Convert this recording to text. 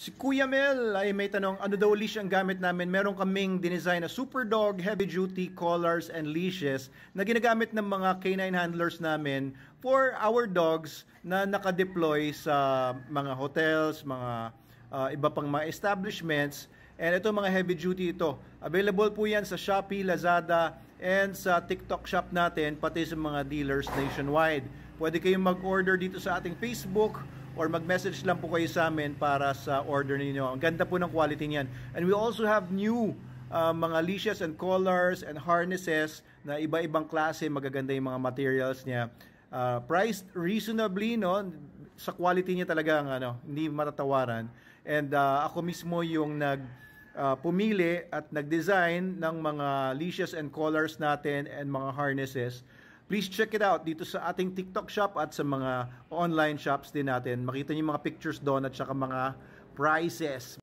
Si Kuya Mel ay may tanong, ano daw leash ang gamit namin? Meron kaming dinesign na Super Dog Heavy Duty Collars and Leashes na ginagamit ng mga canine handlers namin for our dogs na nakadeploy sa mga hotels, mga iba pang mga establishments. And ito mga heavy duty ito. Available po yan sa Shopee, Lazada, and sa TikTok shop natin, pati sa mga dealers nationwide. Pwede kayong mag-order dito sa ating Facebook or mag-message lang po kayo sa amin para sa order ninyo. Ang ganda po ng quality niyan. And we also have new mga leashes and collars and harnesses na iba-ibang klase, magaganda yung mga materials niya. Priced reasonably, no? Sa quality niya talaga hindi matatawaran. And ako mismo yung pumili at nag-design ng mga leashes and collars natin and mga harnesses. Please check it out dito sa ating TikTok shop at sa mga online shops din natin. Makita niyo yung mga pictures doon at saka mga prices.